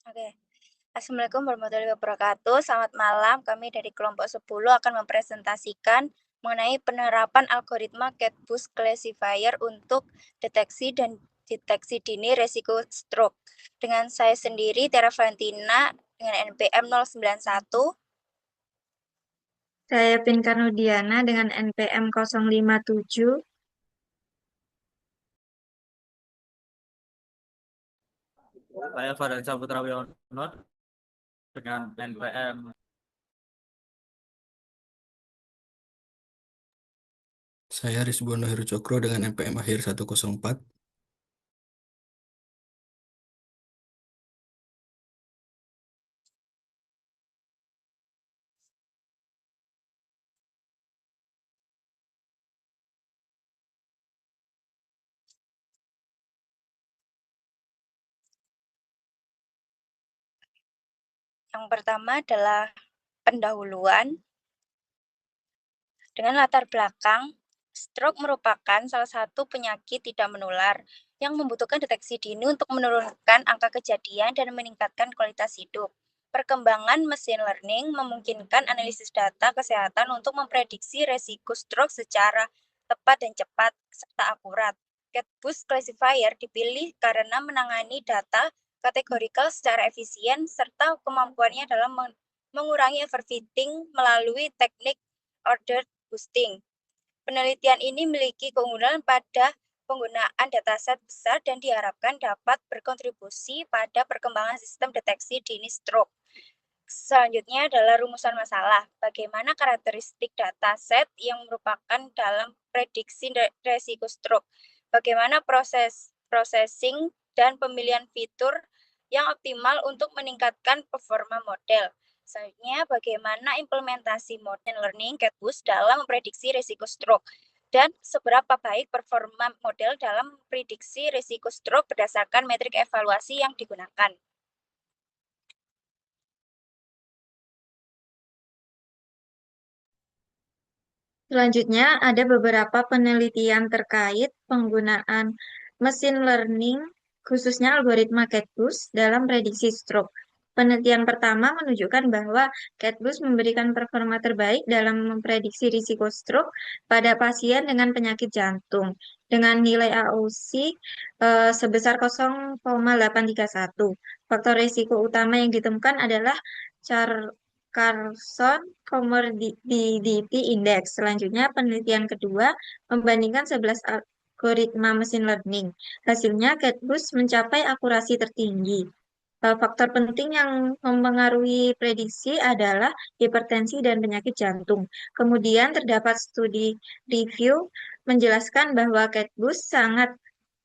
Oke. Assalamualaikum warahmatullahi wabarakatuh. Selamat malam. Kami dari kelompok 10 akan mempresentasikan mengenai penerapan algoritma CatBoost Classifier untuk deteksi dini resiko stroke. Dengan saya sendiri, Tiara Valentina, dengan NPM 091. Saya Pinkan Nudiana dengan NPM 057. Saya Farhansyah Putra Wiono dengan NPM. Saya Rizbono Heru Cokro dengan NPM akhir 104. Yang pertama adalah pendahuluan. Dengan latar belakang, stroke merupakan salah satu penyakit tidak menular yang membutuhkan deteksi dini untuk menurunkan angka kejadian dan meningkatkan kualitas hidup. Perkembangan mesin learning memungkinkan analisis data kesehatan untuk memprediksi resiko stroke secara tepat dan cepat serta akurat. CatBoost Classifier dipilih karena menangani data kategorikal secara efisien serta kemampuannya dalam mengurangi overfitting melalui teknik order boosting. Penelitian ini memiliki keunggulan pada penggunaan dataset besar dan diharapkan dapat berkontribusi pada perkembangan sistem deteksi dini stroke. Selanjutnya adalah rumusan masalah. Bagaimana karakteristik dataset yang merupakan dalam prediksi resiko stroke? Bagaimana processing dan pemilihan fitur yang optimal untuk meningkatkan performa model? Selanjutnya, bagaimana implementasi modern learning CatBoost dalam memprediksi risiko stroke dan seberapa baik performa model dalam prediksi risiko stroke berdasarkan metrik evaluasi yang digunakan. Selanjutnya, ada beberapa penelitian terkait penggunaan mesin learning, khususnya algoritma CatBoost dalam prediksi stroke. Penelitian pertama menunjukkan bahwa CatBoost memberikan performa terbaik dalam memprediksi risiko stroke pada pasien dengan penyakit jantung dengan nilai AUC sebesar 0,831. Faktor risiko utama yang ditemukan adalah Carson Comorbidity Index. Selanjutnya, penelitian kedua membandingkan 11 algoritma mesin learning. Hasilnya, CatBoost mencapai akurasi tertinggi. Faktor penting yang mempengaruhi prediksi adalah hipertensi dan penyakit jantung. Kemudian terdapat studi review menjelaskan bahwa CatBoost sangat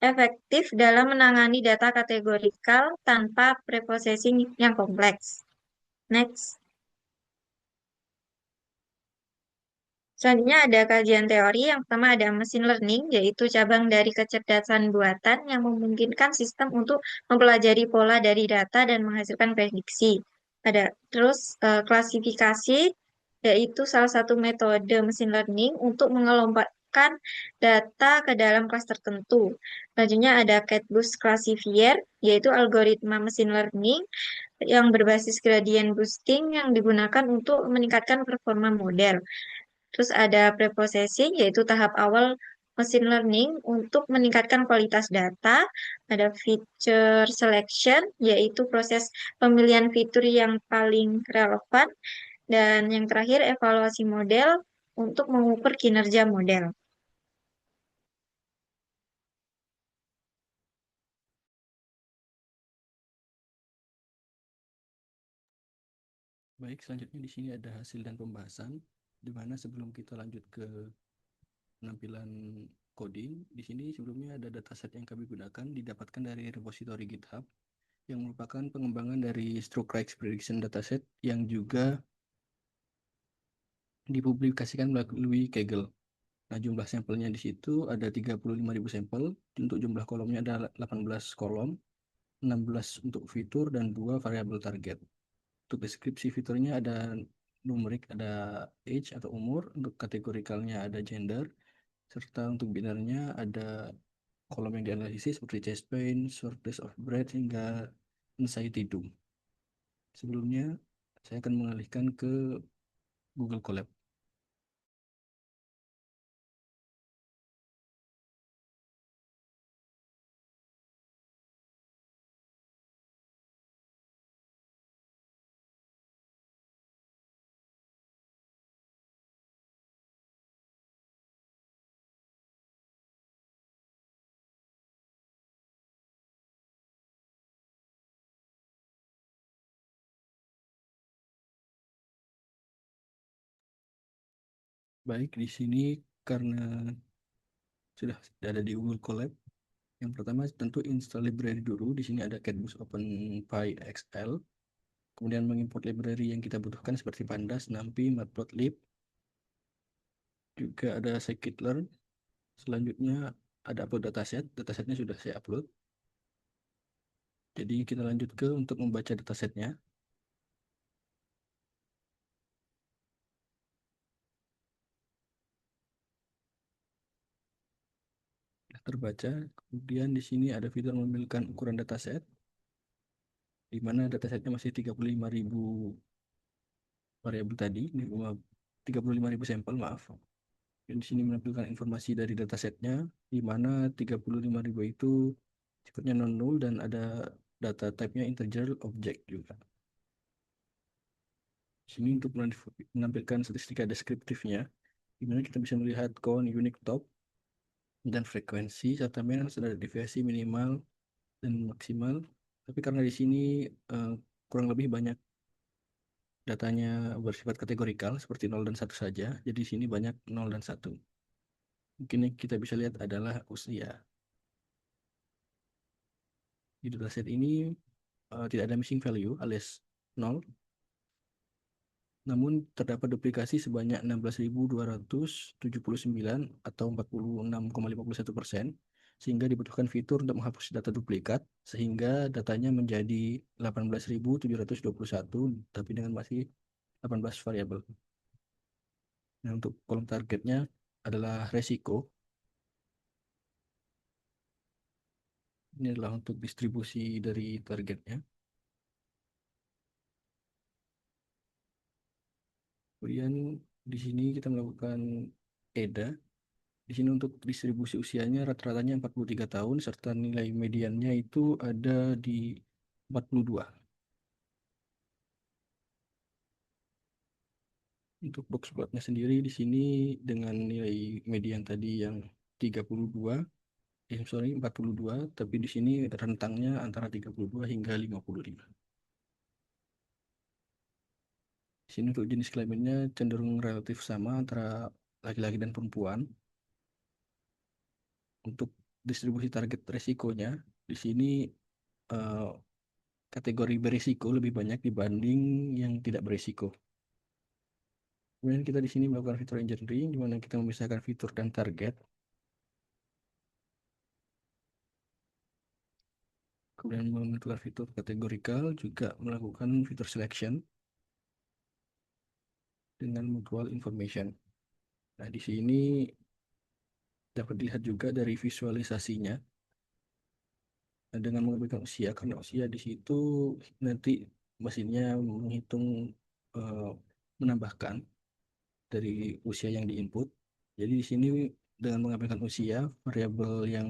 efektif dalam menangani data kategorikal tanpa preprocessing yang kompleks. Next. Selanjutnya ada kajian teori. Yang pertama ada machine learning, yaitu cabang dari kecerdasan buatan yang memungkinkan sistem untuk mempelajari pola dari data dan menghasilkan prediksi. Ada terus klasifikasi, yaitu salah satu metode machine learning untuk mengelompokkan data ke dalam kelas tertentu. Selanjutnya ada CatBoost Classifier, yaitu algoritma machine learning yang berbasis gradient boosting yang digunakan untuk meningkatkan performa model. Terus ada preprocessing, yaitu tahap awal machine learning untuk meningkatkan kualitas data. Ada feature selection, yaitu proses pemilihan fitur yang paling relevan. Dan yang terakhir, evaluasi model untuk mengukur kinerja model. Baik, selanjutnya di sini ada hasil dan pembahasan, di mana sebelum kita lanjut ke penampilan coding, di sini sebelumnya ada dataset yang kami gunakan didapatkan dari repository GitHub yang merupakan pengembangan dari Stroke Rates Prediction Dataset yang juga dipublikasikan melalui Kaggle. Nah, jumlah sampelnya di situ ada 35.000 sampel, untuk jumlah kolomnya ada 18 kolom, 16 untuk fitur dan 2 variabel target. Untuk deskripsi fiturnya ada numerik, ada age atau umur, untuk kategorikalnya ada gender, serta untuk binernya ada kolom yang dianalisis seperti chest pain, shortness of breath, hingga anxiety doom. Sebelumnya, saya akan mengalihkan ke Google Colab. Baik, di sini karena sudah ada di Google Colab, yang pertama tentu install library dulu. Di sini ada Catbus OpenPy XL. Kemudian mengimport library yang kita butuhkan seperti Pandas, NumPy, Matplotlib. Juga ada scikit-learn. Selanjutnya ada upload dataset. Datasetnya sudah saya upload. Jadi kita lanjut ke untuk membaca datasetnya. Terbaca. Kemudian di sini ada fitur memiliki ukuran dataset, di mana datasetnya masih 35.000 variabel tadi, 35.000 sampel, maaf. Dan di sini menampilkan informasi dari datasetnya, di mana 35.000 itu sifatnya non-null dan ada data type-nya integer object juga. Di sini untuk menampilkan statistika deskriptifnya, di mana kita bisa melihat count, unique top, dan frekuensi, serta standar deviasi minimal dan maksimal. Tapi karena di sini kurang lebih banyak datanya bersifat kategorikal seperti 0 dan 1 saja, jadi di sini banyak 0 dan 1. Mungkin yang kita bisa lihat adalah usia. Di dataset ini tidak ada missing value alias 0, namun terdapat duplikasi sebanyak 16.279 atau 46,51%, sehingga dibutuhkan fitur untuk menghapus data duplikat, sehingga datanya menjadi 18.721, tapi dengan masih 18 variabel. Nah, untuk kolom targetnya adalah resiko. Ini adalah untuk distribusi dari targetnya. Kemudian di sini kita melakukan EDA. Di sini untuk distribusi usianya rata-ratanya 43 tahun, serta nilai mediannya itu ada di 42. Untuk box plotnya sendiri di sini dengan nilai median tadi yang 32, 42, tapi di sini rentangnya antara 32 hingga 55. Di sini untuk jenis kelaminnya cenderung relatif sama antara laki-laki dan perempuan. Untuk distribusi target resikonya, di sini eh, kategori berisiko lebih banyak dibanding yang tidak berisiko. Kemudian kita di sini melakukan fitur engineering, di mana kita memisahkan fitur dan target. Kemudian menentukan fitur kategorikal, juga melakukan fitur selection dengan mutual information. Nah, di sini dapat dilihat juga dari visualisasinya. Nah, dengan mengambil usia, karena usia di situ nanti mesinnya menghitung eh, menambahkan dari usia yang diinput. Jadi di sini dengan mengambilkan usia, variabel yang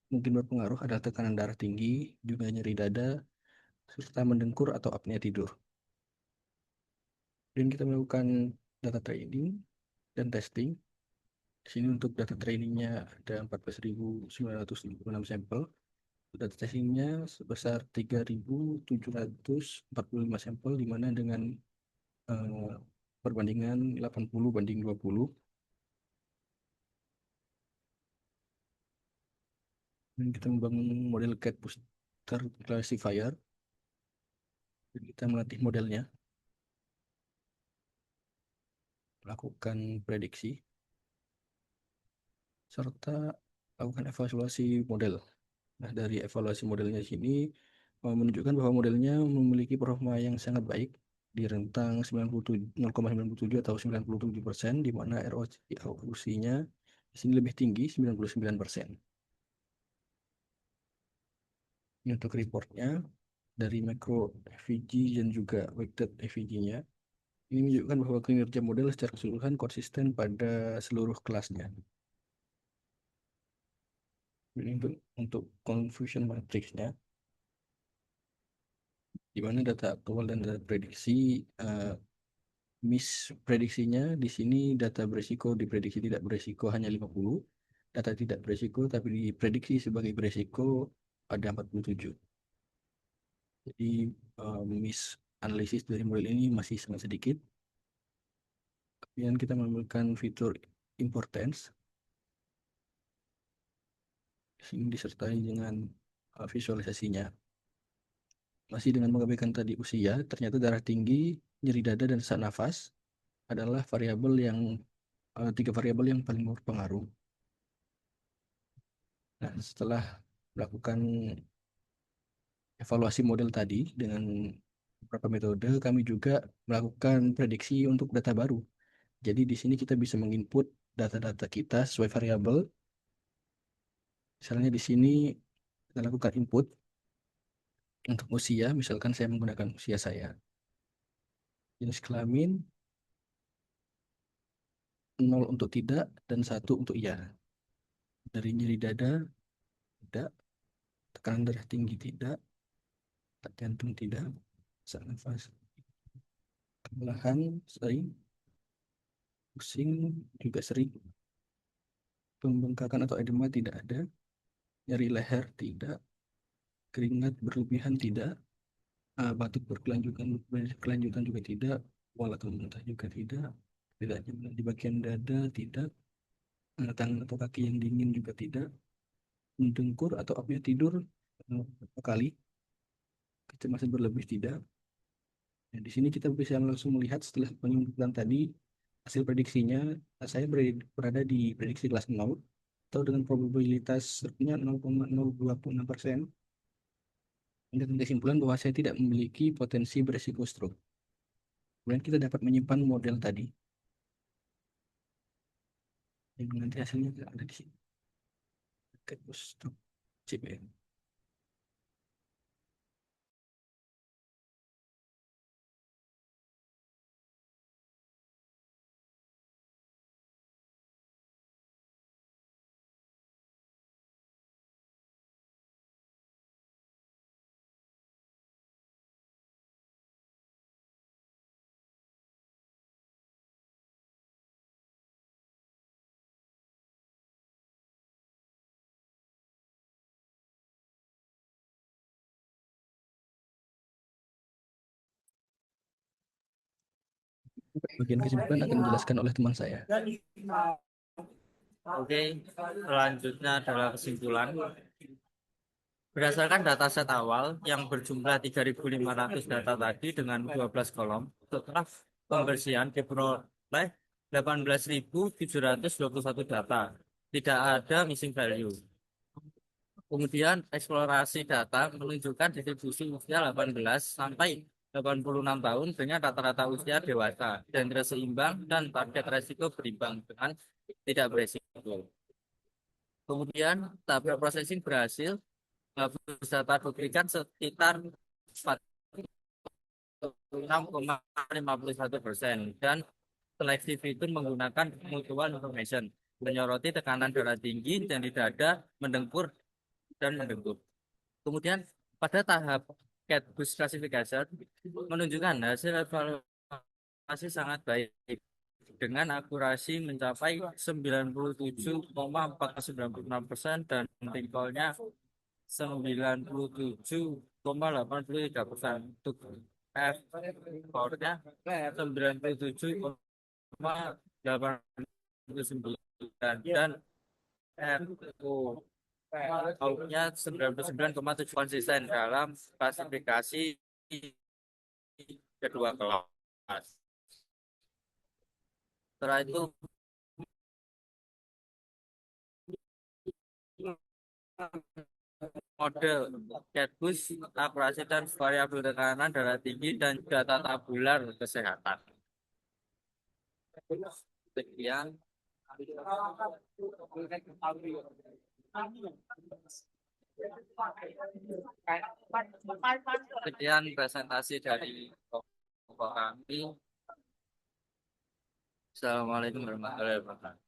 mungkin berpengaruh adalah tekanan darah tinggi, juga nyeri dada, serta mendengkur atau apnea tidur. Dan kita melakukan data training dan testing. Di sini untuk data trainingnya ada 14.976 sampel. Data testingnya sebesar 3.745 sampel, di mana dengan eh, perbandingan 80:20. Dan kita membangun model cat booster classifier. Dan kita melatih modelnya, melakukan prediksi, serta lakukan evaluasi model. Nah, dari evaluasi modelnya sini menunjukkan bahwa modelnya memiliki performa yang sangat baik di rentang 0,97 atau 97%, di mana ROC-nya di sini lebih tinggi, 99%. Ini untuk reportnya. dari makro FVG dan juga weighted FVG-nya. Ini menunjukkan bahwa kinerja model secara keseluruhan konsisten pada seluruh kelasnya. Ini untuk confusion matrix-nya, di mana data aktual dan data prediksi, prediksinya di sini data berisiko diprediksi tidak berisiko hanya 50, data tidak berisiko tapi diprediksi sebagai berisiko ada 47. Jadi analisis dari model ini masih sangat sedikit. Kemudian kita menemukan fitur importance. Ini disertai dengan visualisasinya. Masih dengan mengabaikan tadi usia, ternyata darah tinggi, nyeri dada, dan sesak nafas adalah variabel yang 3 variabel yang paling berpengaruh. Nah, setelah melakukan evaluasi model tadi dengan beberapa metode, kami juga melakukan prediksi untuk data baru. Jadi di sini kita bisa menginput data-data kita sesuai variabel. Misalnya di sini kita lakukan input untuk usia, misalkan saya menggunakan usia saya. Jenis kelamin 0 untuk tidak dan 1 untuk iya. Dari nyeri dada tidak, tekanan darah tinggi tidak, detak jantung tidak, sesak nafas kelelahan sering, pusing juga sering, pembengkakan atau edema tidak ada, nyeri leher tidak, keringat berlebihan tidak, batuk berkelanjutan juga tidak, mual atau muntah juga tidak nyaman di bagian dada tidak, tangan atau kaki yang dingin juga tidak, mendengkur atau apnea tidur beberapa kali, kecemasan berlebih tidak. Nah, di sini kita bisa langsung melihat setelah penyumbutan tadi hasil prediksinya, saya berada di prediksi kelas 0 atau dengan probabilitas 0,026%. Dan kesimpulan bahwa saya tidak memiliki potensi beresiko stroke. Kemudian kita dapat menyimpan model tadi. Yang nanti hasilnya ada di sini. Oke, stroke CPN. Bagian kesimpulan akan dijelaskan oleh teman saya. Oke, selanjutnya adalah kesimpulan. Berdasarkan dataset awal yang berjumlah 3.500 data tadi dengan 12 kolom, setelah pembersihan diperoleh 18.721 data. Tidak ada missing value. Kemudian eksplorasi data menunjukkan distribusi usia 18 sampai 86 tahun dengan rata-rata usia dewasa, dan seimbang dan target resiko berimbang dengan tidak beresiko. Kemudian tahap processing berhasil, data diberikan sekitar 46,51% dan seleksi fitur menggunakan mutual information, menyoroti tekanan darah tinggi dan di dada, mendengkur dan mendengkur. Kemudian pada tahap CATBUS classification menunjukkan hasil evaluasi sangat baik dengan akurasi mencapai 97,496% dan tingkolnya 97,83%. Untuk F skornya 97,89 dan FO outnya 99,7 konsisten dalam klasifikasi kedua kelas. Setelah itu model CATBUS, akurasi dan variabel tekanan darah tinggi dan data tabular kesehatan. Sekian. Sekian presentasi dari Bapak kami. Assalamualaikum warahmatullahi wabarakatuh.